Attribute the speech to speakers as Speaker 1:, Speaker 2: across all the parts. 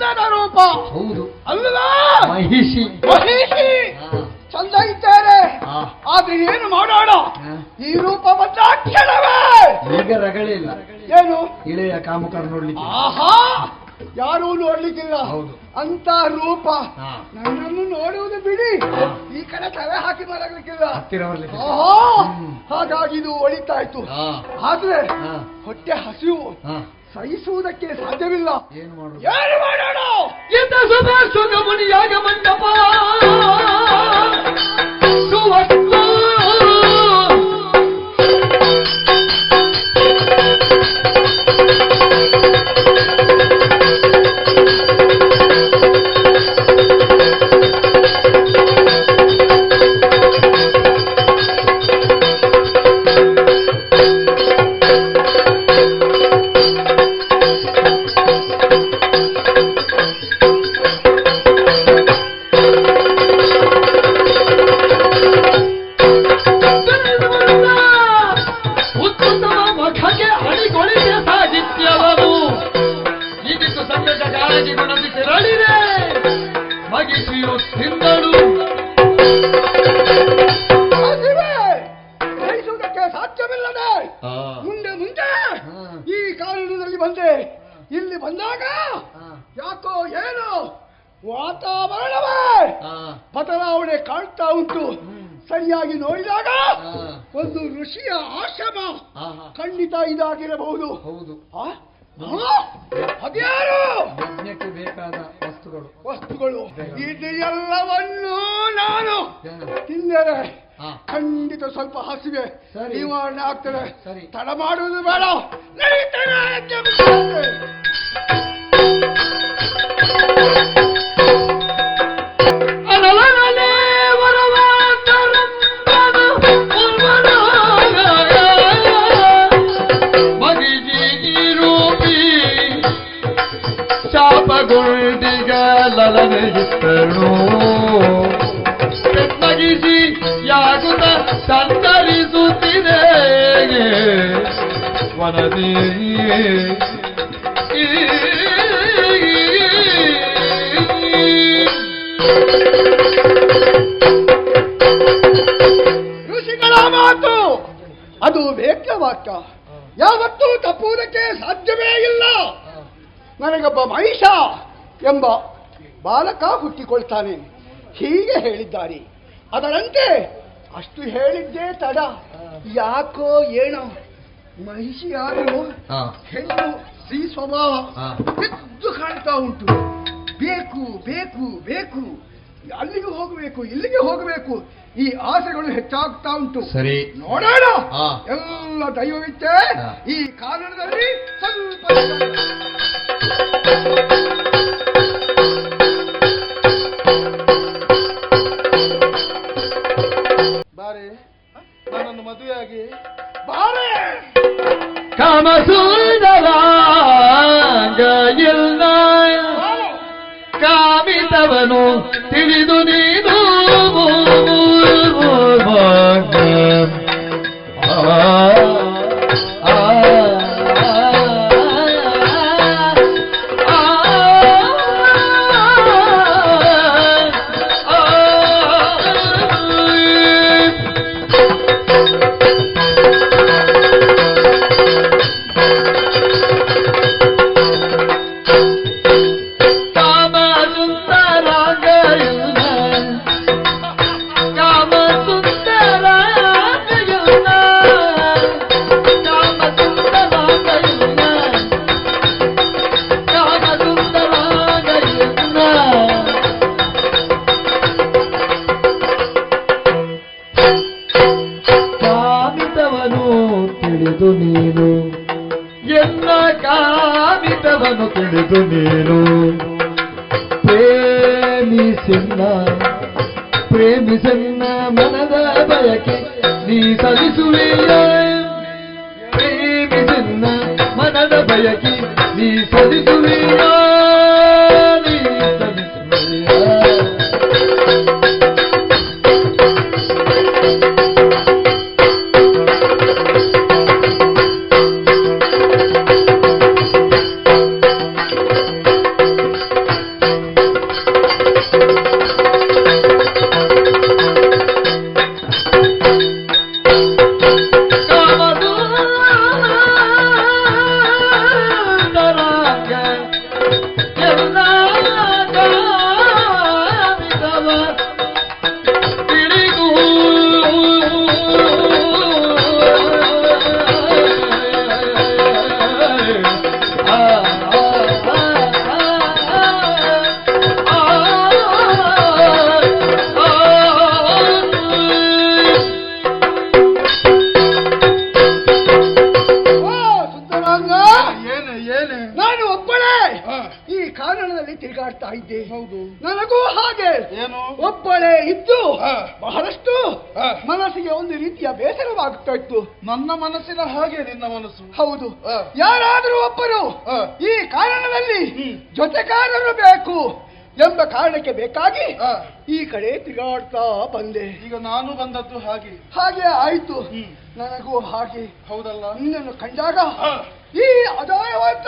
Speaker 1: ಸುಂದರ ರೂಪ.
Speaker 2: ಹೌದು
Speaker 1: ಅಲ್ವಾ?
Speaker 2: ಮಹಿಷಿ
Speaker 1: ಚಂದ ಇದ್ದಾರೆ. ಆದ್ರೆ ಏನು ಮಾಡೋಣ, ಈ ರೂಪ ಬಂದ ಕ್ಷಣವೇ
Speaker 2: ಈಗ ರಗಳಿಲ್ಲ.
Speaker 1: ಏನು
Speaker 2: ಇಳೆಯ ಕಾಮುಕರು ನೋಡ್ಲಿಕ್ಕೆ
Speaker 1: ಆಹಾ ಯಾರೂ ನೋಡ್ಲಿಕ್ಕಿಲ್ಲ.
Speaker 2: ಹೌದು
Speaker 1: ಅಂತ ರೂಪ ನನ್ನನ್ನು ನೋಡುವುದು ಬಿಡಿ, ಈ ಕಡೆ ತಲೆ ಹಾಕಿ ಮಲಗಲಿಕ್ಕಿಲ್ಲ.
Speaker 2: ಹತ್ತಿರ ಬರ್ಲಿಕ್ಕೆ
Speaker 1: ಹಾಗಾಗಿ ಇದು ಒಳಿತಾಯ್ತು. ಆದ್ರೆ ಹೊಟ್ಟೆ ಹಸಿವು ಸಹಿಸುವುದಕ್ಕೆ ಸಾಧ್ಯವಿಲ್ಲ.
Speaker 2: ಏನು
Speaker 1: ಮಾಡೋಣ?
Speaker 2: ಮುನಿಯಾಗ ಮಂಟಪ
Speaker 1: ಗ್ರಹಿಸುವುದಕ್ಕೆ ಸಾಧ್ಯವಿಲ್ಲದೆ ಮುಂದೆ ಮುಂದೆ ಈ ಕಾರಣದಲ್ಲಿ ಬಂದೆ. ಇಲ್ಲಿ ಬಂದಾಗ ಯಾಕೋ ಏನು ವಾತಾವರಣವೇ ಬದಲಾವಣೆ ಕಾಣ್ತಾ ಉಂಟು. ಸರಿಯಾಗಿ ನೋಡಿದಾಗ ಒಂದು ಋಷಿಯ ಆಶ್ರಮ ಖಂಡಿತ ಇದಾಗಿರಬಹುದು.
Speaker 2: ಹೌದು
Speaker 1: ಅದ್ಯಾರು
Speaker 2: ಯಜ್ಞಕ್ಕೆ ಬೇಕಾದ
Speaker 1: ವಸ್ತುಗಳು ಇದೆಲ್ಲವನ್ನೂ ನಾನು ತಿಂದರೆ ಖಂಡಿತ ಸ್ವಲ್ಪ ಹಸಿವೆ ನಿವಾರಣೆ ಆಗ್ತದೆ. ತಡ ಮಾಡುವುದು ಬೇಡ,
Speaker 2: ಲಲನೆಯಿತ್ತನು ಬೆನ್ನಗಿಸಿ ಯಾಗುತ್ತ ಸಂಚರಿಸುತ್ತಿದೆ ವನದಿ.
Speaker 1: ಋಷಿಗಳ ಮಾತು ಅದು ವೇಕ್ಯವಾಕ್ಯ, ಯಾವತ್ತೂ ತಪ್ಪುವುದಕ್ಕೆ ಸಾಧ್ಯವೇ ಇಲ್ಲ. ನನಗೊಬ್ಬ ಮಹಿಷ ಎಂಬ ಬಾಲಕ ಹುಟ್ಟಿಕೊಳ್ತಾನೆ ಹೀಗೆ ಹೇಳಿದ್ದಾರೆ. ಅದರಂತೆ ಅಷ್ಟು ಹೇಳಿದ್ದೇ ತಡ. ಯಾಕೋ ಏನೋ ಮಹಿಷಿಯಾದರೂ ಹೆಣ್ಣು ಶ್ರೀ ಸ್ವಭಾವ ಎದ್ದು ಕಾಣ್ತಾ ಉಂಟು. ಬೇಕು ಬೇಕು ಬೇಕು, ಅಲ್ಲಿಗೆ ಹೋಗಬೇಕು ಇಲ್ಲಿಗೆ ಹೋಗಬೇಕು, ಈ ಆಸೆಗಳು ಹೆಚ್ಚಾಗ್ತಾ ಉಂಟು.
Speaker 2: ಸರಿ
Speaker 1: ನೋಡೋಣ, ಎಲ್ಲ ದೈವವಿತ್ತೆ. ಈ ಕಾರಣದಲ್ಲಿ ಸ್ವಲ್ಪ ಬಾರೆ ನನ್ನನ್ನು ಮದುವೆಯಾಗಿ ಬಾರೆ.
Speaker 2: ಕಾಮಸುಂದರ ಇಲ್ಲ ಕಾಮಿತವನು ತಿಳಿದು ನೀನು ನೀನು ಎನ್ನ ಕಾಮಿತವನ್ನು ತಿಳಿದು ನೀನು ಪ್ರೇಮಿಸನ್ನ ಮನದ ಬಯಕೆ ನೀ ಸಲ್ಲಿಸುವೆಯ. ಪ್ರೇಮಿಸನ್ನ ಮನದ ಬಯಕೆ ನೀ ಸಲ್ಲಿಸುವೆಯ.
Speaker 1: ಈ ಕಾರಣದಲ್ಲಿ ತಿರುಗಾಡ್ತಾ ಇದ್ದೆ.
Speaker 3: ಹೌದು.
Speaker 1: ನನಗೂ ಹಾಗೆ
Speaker 3: ಏನು?
Speaker 1: ಒಬ್ಬಳೇ ಇದ್ದು
Speaker 3: ಹಾ.
Speaker 1: ಬಹಳಷ್ಟು
Speaker 3: ಹಾ.
Speaker 1: ಮನಸ್ಸಿಗೆ ಒಂದು ರೀತಿಯ ಬೇಸರವಾಗ್ತಾ ಇತ್ತು.
Speaker 3: ನನ್ನ ಮನಸ್ಸಿನ ಹಾಗೆ ನಿನ್ನ ಮನಸ್ಸು.
Speaker 1: ಹೌದು.
Speaker 3: ಹಾ.
Speaker 1: ಯಾರಾದರೂ ಒಬ್ಬರು
Speaker 3: ಹಾ.
Speaker 1: ಈ ಕಾರಣದಲ್ಲಿ
Speaker 3: ಹ್ಮ್.
Speaker 1: ಜೊತೆಗಾರರು ಬೇಕು ಎಂಬ ಕಾರಣಕ್ಕೆ ಬೇಕಾಗಿ
Speaker 3: ಹಾ.
Speaker 1: ಈ ಕಡೆ ತಿರುಗಾಡ್ತಾ ಬಂದೆ.
Speaker 3: ಈಗ ನಾನು ಬಂದದ್ದು ಹಾಗೆ.
Speaker 1: ಹಾಗೆ ಆಯ್ತು.
Speaker 3: ಹ್ಮ್.
Speaker 1: ನನಗೂ ಹಾಗೆ
Speaker 3: ಹೌದಲ್ಲ?
Speaker 1: ನಿನ್ನನ್ನು ಕಂಡಾಗ
Speaker 3: ಹಾ.
Speaker 1: ಈ ಅದಾಯವಂತ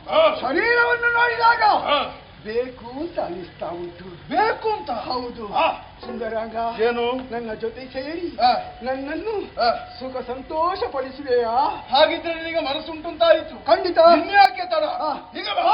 Speaker 3: ಹಾ.
Speaker 1: ಶರೀರವನ್ನು ನೋಡಿದಾಗ
Speaker 3: ಹಾ.
Speaker 1: ಬೇಕು ಅಂತ ಅನಿಸ್ತಾ ಉಂಟು.
Speaker 3: ಬೇಕು ಅಂತ?
Speaker 1: ಹೌದು.
Speaker 3: ಹಾ.
Speaker 1: ಸುಂದರಾಂಗ,
Speaker 3: ಏನು?
Speaker 1: ನನ್ನ ಜೊತೆ ಸೇರಿ
Speaker 3: ಹಾ.
Speaker 1: ನನ್ನನ್ನು
Speaker 3: ಹಾ.
Speaker 1: ಸುಖ ಸಂತೋಷ ಪಡಿಸುವೆಯಾ?
Speaker 3: ಹಾಗಿದ್ರೆ ನಿನಗೆ ಮನಸ್ಸುಂಟು ಅಂತಾಯಿತು.
Speaker 1: ಖಂಡಿತ.
Speaker 3: ಇನ್ಯಾಕೆ ತಡ?
Speaker 1: ಹಾ.
Speaker 3: ಈಗ ಬಾ.